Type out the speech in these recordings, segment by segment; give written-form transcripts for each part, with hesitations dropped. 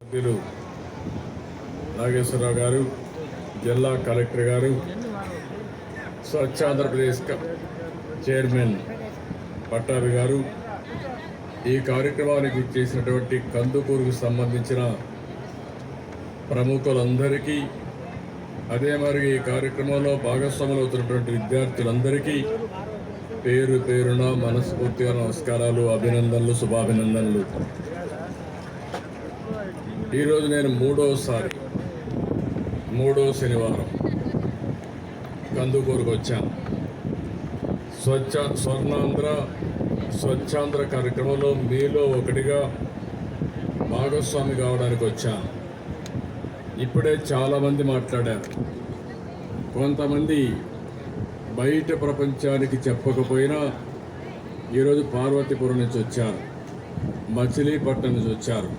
సభ్యులు నాగేశ్వరరావు గారు, జిల్లా కలెక్టర్ గారు, స్వచ్ఛ ఆంధ్రప్రదేశ్ చైర్మన్ పట్టాభి గారు, ఈ కార్యక్రమానికి చేసినటువంటి కందుకూరుకు సంబంధించిన ప్రముఖులందరికీ, అదే మరి ఈ కార్యక్రమంలో భాగస్వాములు అవుతున్నటువంటి విద్యార్థులందరికీ పేరు పేరున మనస్ఫూర్తిగా నమస్కారాలు, అభినందనలు, శుభాభినందనలు. ఈరోజు నేను మూడో శనివారం కందుకూరుకు వచ్చాను. స్వచ్ఛాంధ్ర కార్యక్రమంలో మీలో ఒకటిగా భాగస్వామి కావడానికి వచ్చాను. ఇప్పుడే చాలామంది మాట్లాడారు. కొంతమంది బయట ప్రపంచానికి చెప్పకపోయినా ఈరోజు పార్వతీపురం నుంచి వచ్చారు, మచిలీపట్నం నుంచి వచ్చారు.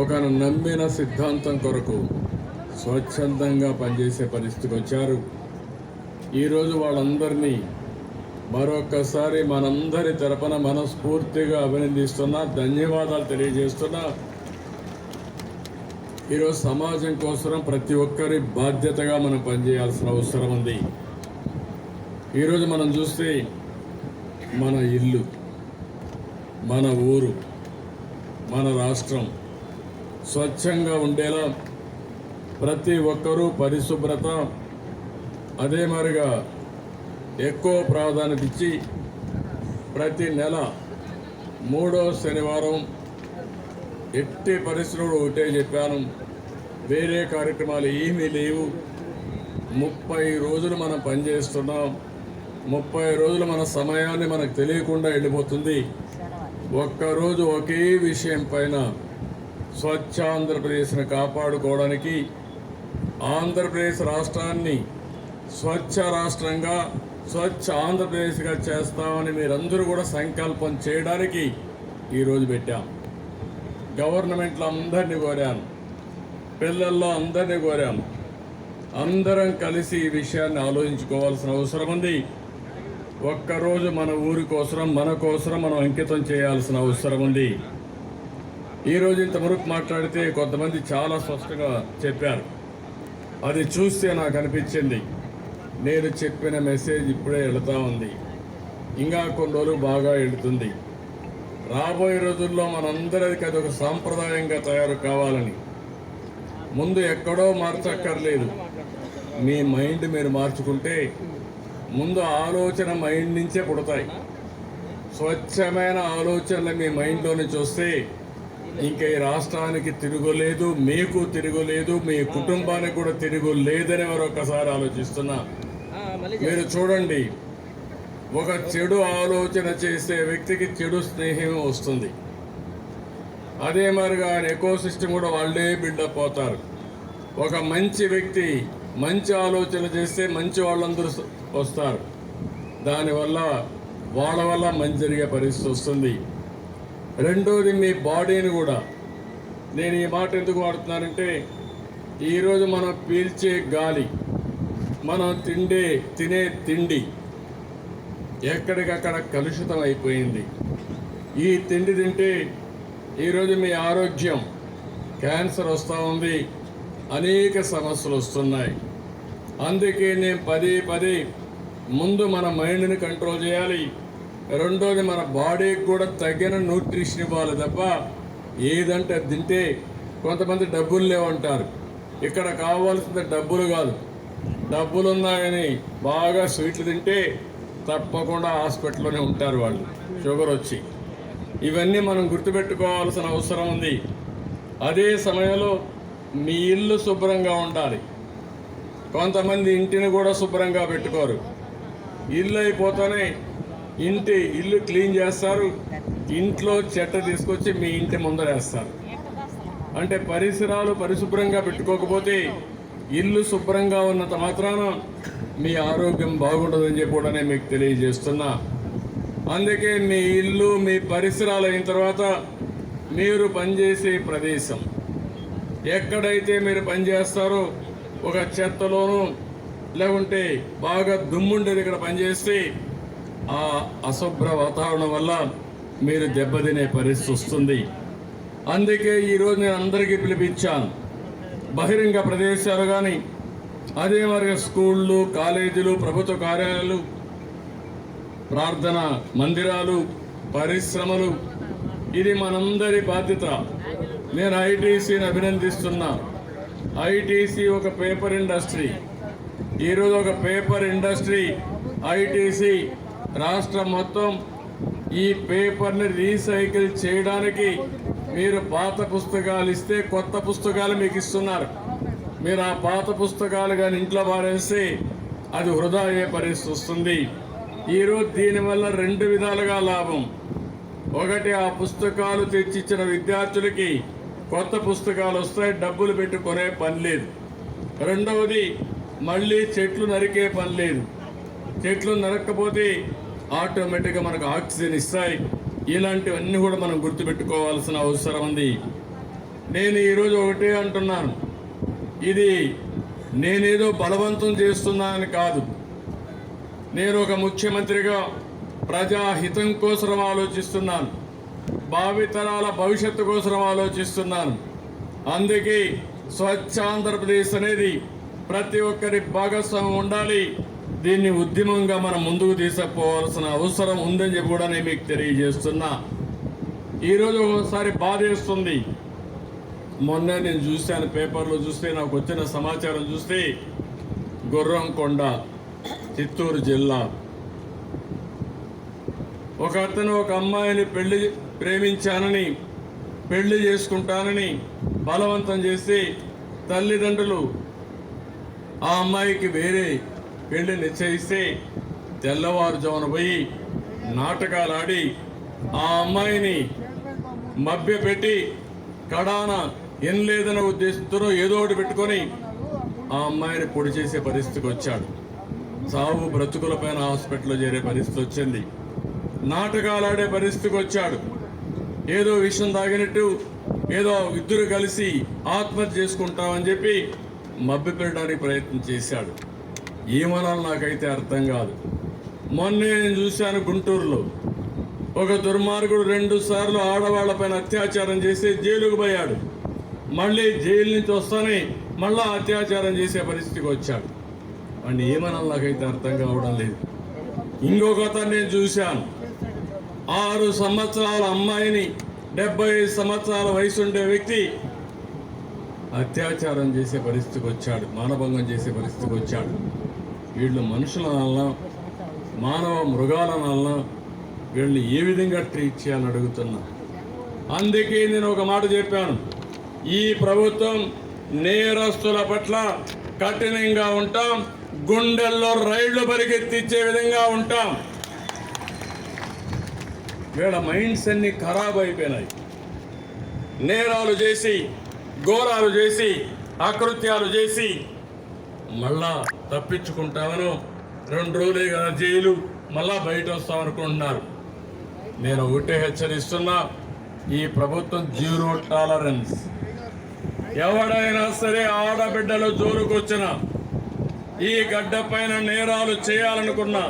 ఒక నమ్మిన సిద్ధాంతం కొరకు స్వచ్ఛందంగా పనిచేసే పరిస్థితికి వచ్చారు. ఈరోజు వాళ్ళందరినీ మరొక్కసారి మనందరి తరపున మనస్ఫూర్తిగా అభినందిస్తున్నా, ధన్యవాదాలు తెలియజేస్తున్నా. ఈరోజు సమాజం కోసం ప్రతి ఒక్కరి బాధ్యతగా మనం పనిచేయాల్సిన అవసరం ఉంది. ఈరోజు మనం చూస్తే మన ఇల్లు, మన ఊరు, మన రాష్ట్రం స్వచ్ఛంగా ఉండేలా ప్రతి ఒక్కరూ పరిశుభ్రత అదే మరిగా ఎక్కువ ప్రాధాన్యత ఇచ్చి ప్రతి నెల 3వ శనివారం ఎట్టి పరిస్థితుల్లో ఒకటే చెప్పాను, వేరే కార్యక్రమాలు ఏమీ లేవు. 30 రోజులు మనం పనిచేస్తున్నాం. 30 రోజులు మన సమయాన్ని మనకు తెలియకుండా వెళ్ళిపోతుంది. ఒక్కరోజు ఒకే విషయం పైన స్వచ్ఛ ఆంధ్రప్రదేశ్ని కాపాడుకోవడానికి, ఆంధ్రప్రదేశ్ రాష్ట్రాన్ని స్వచ్ఛ రాష్ట్రంగా, స్వచ్ఛ ఆంధ్రప్రదేశ్గా చేస్తామని మీరందరూ కూడా సంకల్పం చేయడానికి ఈరోజు పెట్టాం. గవర్నమెంట్లో అందరినీ కోరాను, పిల్లల్లో అందరినీ కోరాను. అందరం కలిసి ఈ విషయాన్ని ఆలోచించుకోవాల్సిన అవసరం ఉంది. ఒక్కరోజు మన ఊరి కోసం, మన కోసం మనం అంకితం చేయాల్సిన అవసరం ఉంది. ఈరోజు ఇంతవరకు మాట్లాడితే కొంతమంది చాలా స్పష్టంగా చెప్పారు. అది చూస్తే నాకు అనిపించింది, నేను చెప్పిన మెసేజ్ ఇప్పుడే వెళుతూ ఉంది, ఇంకా కొన్ని రోజులు బాగా వెళుతుంది. రాబోయే రోజుల్లో మనందరికీ అది ఒక సాంప్రదాయంగా తయారు కావాలని. ముందు ఎక్కడో మార్చక్కర్లేదు, మీ మైండ్ మీరు మార్చుకుంటే ముందు ఆలోచన మైండ్ నుంచే పుడతాయి. స్వచ్ఛమైన ఆలోచనలు మీ మైండ్లోని చూస్తే ఇంకా ఈ రాష్ట్రానికి తిరుగులేదు, మీకు తిరుగులేదు, మీ కుటుంబానికి కూడా తిరుగులేదని మరొకసారి ఆలోచిస్తున్నా. మీరు చూడండి, ఒక చెడు ఆలోచన చేసే వ్యక్తికి చెడు స్నేహం వస్తుంది. అదే మరిగా ఎకో సిస్టమ్ కూడా వాళ్ళే బిల్డప్ అవుతారు. ఒక మంచి వ్యక్తి మంచి ఆలోచన చేస్తే మంచి వాళ్ళందరూ వస్తారు. దానివల్ల వాళ్ళ వల్ల మంచి జరిగే పరిస్థితి వస్తుంది. రెండోది, మీ బాడీని కూడా, నేను ఈ మాట ఎందుకు వాడుతున్నానంటే, ఈరోజు మనం పీల్చే గాలి, మనం తినే తిండి ఎక్కడికక్కడ కలుషితం అయిపోయింది. ఈ తిండి తింటే ఈరోజు మీ ఆరోగ్యం, క్యాన్సర్ వస్తూ ఉంది, అనేక సమస్యలు వస్తున్నాయి. అందుకే నేను పదే ముందు మన మైండ్ని కంట్రోల్ చేయాలి. రెండోది, మన బాడీకి కూడా తగిన న్యూట్రిషన్ ఇవ్వాలి తప్ప ఏదంటే తింటే. కొంతమంది డబ్బులు లేవంటారు. ఇక్కడ కావాల్సిన డబ్బులు కాదు, డబ్బులు ఉన్నాయని బాగా స్వీట్లు తింటే తప్పకుండా హాస్పిటల్లోనే ఉంటారు వాళ్ళు, షుగర్ వచ్చి. ఇవన్నీ మనం గుర్తుపెట్టుకోవాల్సిన అవసరం ఉంది. అదే సమయంలో మీ ఇల్లు శుభ్రంగా ఉండాలి. కొంతమంది ఇంటిని కూడా శుభ్రంగా పెట్టుకోరు. ఇల్లు అయిపోతానే ఇల్లు క్లీన్ చేస్తారు, ఇంట్లో చెత్త తీసుకొచ్చి మీ ఇంటి ముందరేస్తారు. అంటే పరిసరాలు పరిశుభ్రంగా పెట్టుకోకపోతే, ఇల్లు శుభ్రంగా ఉన్నంత మాత్రాన మీ ఆరోగ్యం బాగుంటుందని చెప్పి కూడా నేను మీకు తెలియజేస్తున్నా. అందుకే మీ ఇల్లు, మీ పరిసరాలు అయిన తర్వాత మీరు పనిచేసే ప్రదేశం, ఎక్కడైతే మీరు పనిచేస్తారో ఒక చెత్తలోనూ లేకుంటే బాగా దుమ్ముండేది ఇక్కడ పనిచేస్తే ఆ అశుభ్ర వాతావరణం వల్ల మీరు దెబ్బతినే పరిస్థితి వస్తుంది. అందుకే ఈరోజు నేను అందరికీ పిలిపించాను. బహిరంగ ప్రదేశాలు కానీ, అదే మరి స్కూళ్ళు, కాలేజీలు, ప్రభుత్వ కార్యాలయాలు, ప్రార్థన మందిరాలు, పరిశ్రమలు, ఇది మనందరి బాధ్యత. నేను ఐటీసీని అభినందిస్తున్నా. ఐటీసీ ఒక పేపర్ ఇండస్ట్రీ. ఈరోజు ఒక పేపర్ ఇండస్ట్రీ ఐటీసీ రాష్ట్రం మొత్తం ఈ పేపర్ని రీసైకిల్ చేయడానికి మీరు పాత పుస్తకాలు ఇస్తే కొత్త పుస్తకాలు మీకు ఇస్తున్నారు. మీరు ఆ పాత పుస్తకాలు కానీ ఇంట్లో పారేస్తే అది వృధా అయ్యే పరిస్థితి వస్తుంది. ఈరోజు దీనివల్ల 2 విధాలుగా లాభం. ఒకటి, ఆ పుస్తకాలు తెచ్చిచ్చిన విద్యార్థులకి కొత్త పుస్తకాలు వస్తాయి, డబ్బులు పెట్టి కొనే పని లేదు. రెండవది, మళ్ళీ చెట్లు నరికే పని లేదు. చెట్లు నరక్కపోతే ఆటోమేటిక్గా మనకు ఆక్సిజన్ ఇస్తాయి. ఇలాంటివన్నీ కూడా మనం గుర్తుపెట్టుకోవాల్సిన అవసరం ఉంది. నేను ఈరోజు ఒకటే అంటున్నాను, ఇది నేనేదో బలవంతం చేస్తున్నానని కాదు. నేను ఒక ముఖ్యమంత్రిగా ప్రజాహితం కోసం ఆలోచిస్తున్నాను, భావితరాల భవిష్యత్తు కోసం ఆలోచిస్తున్నాను. అందుకే స్వచ్ఛ ఆంధ్రప్రదేశ్ అనేది ప్రతి ఒక్కరి భాగస్వామ్యం ఉండాలి. దీన్ని ఉద్యమంగా మనం ముందుకు తీసుకుపోవాల్సిన అవసరం ఉందని చెప్పి కూడా నేను మీకు తెలియజేస్తున్నా. ఈరోజు ఒకసారి బాధేస్తుంది. మొన్న నేను చూశాను, పేపర్లో చూస్తే నాకు వచ్చిన సమాచారం చూస్తే, గుర్రంకొండ, చిత్తూరు జిల్లా, ఒక అతను ఒక అమ్మాయిని ప్రేమించానని, పెళ్లి చేసుకుంటానని బలవంతం చేసి తల్లిదండ్రులు ఆ అమ్మాయికి వేరే పెళ్లి నిశ్చయిస్తే తెల్లవారుజామున పోయి నాటకాలు ఆడి ఆ అమ్మాయిని మభ్యపెట్టి కడాన ఏం లేదన్న ఉద్దేశంతో ఏదో ఒకటి పెట్టుకొని ఆ అమ్మాయిని పొడి చేసే పరిస్థితికి వచ్చాడు. సావు బ్రతుకులపైన హాస్పిటల్లో చేరే పరిస్థితి వచ్చింది. నాటకాలు ఆడే పరిస్థితికి వచ్చాడు. ఏదో విషయం తాగినట్టు ఏదో ఇద్దరు కలిసి ఆత్మహత్య చేసుకుంటామని చెప్పి మభ్యపెట్టడానికి ప్రయత్నం చేశాడు. ఏమనాలి నాకైతే అర్థం కాదు. మొన్న నేను చూశాను, గుంటూరులో ఒక దుర్మార్గుడు 2 సార్లు ఆడవాళ్లపైన అత్యాచారం చేసి జైలుకు పోయాడు. మళ్ళీ జైలు నుంచి వస్తానే మళ్ళా అత్యాచారం చేసే పరిస్థితికి వచ్చాడు. వాడిని ఏమనాలి నాకైతే అర్థం కావడం లేదు. ఇంకొక అతను నేను చూశాను, 6 సంవత్సరాల అమ్మాయిని 75 సంవత్సరాల వయసు ఉండే వ్యక్తి అత్యాచారం చేసే పరిస్థితికి వచ్చాడు, మానభంగం చేసే పరిస్థితికి వచ్చాడు. వీళ్ళు మనుషుల వలన, మానవ మృగాల వలన వీళ్ళని ఏ విధంగా ట్రీట్ చేయాలని అడుగుతున్నా. అందుకే నేను ఒక మాట చెప్పాను, ఈ ప్రభుత్వం నేరస్తుల పట్ల కఠినంగా ఉంటాం, గుండెల్లో రైళ్లు పరిగెత్తిచ్చే విధంగా ఉంటాం. వీళ్ళ మైండ్స్ అన్ని ఖరాబ్ అయిపోయినాయి. నేరాలు చేసి, ఘోరాలు చేసి, అకృత్యాలు చేసి మళ్ళా తప్పించుకుంటామను 2 రోజులే కదా జైలు, మళ్ళా బయట వస్తామనుకుంటున్నారు. నేను ఒకటే హెచ్చరిస్తున్నా, ఈ ప్రభుత్వం 0 టాలరెన్స్. ఎవడైనా సరే ఆడబిడ్డలు జోలుకొచ్చిన, ఈ గడ్డ పైన నేరాలు చేయాలనుకున్నా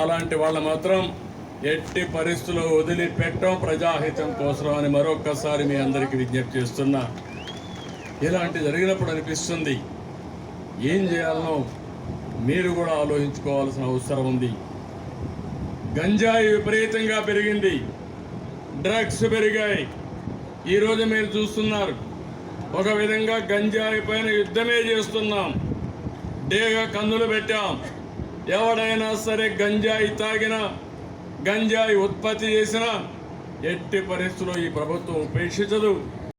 అలాంటి వాళ్ళు మాత్రం ఎట్టి పరిస్థితుల్లో వదిలిపెట్టడం ప్రజాహితం కోసం అని మరొక్కసారి మీ అందరికీ విజ్ఞప్తి చేస్తున్నా. ఇలాంటి జరిగినప్పుడు అనిపిస్తుంది, ఏం చేయాలనో మీరు కూడా ఆలోచించుకోవాల్సిన అవసరం ఉంది. గంజాయి విపరీతంగా పెరిగింది, డ్రగ్స్ పెరిగాయి. ఈరోజు మీరు చూస్తున్నారు, ఒక విధంగా గంజాయి పైన యుద్ధమే చేస్తున్నాం. డేగా కన్నులు పెట్టాం. ఎవడైనా సరే గంజాయి తాగినా, గంజాయి ఉత్పత్తి చేసినా ఎట్టి పరిస్థితుల్లో ఈ ప్రభుత్వం ఉపేక్షించదు.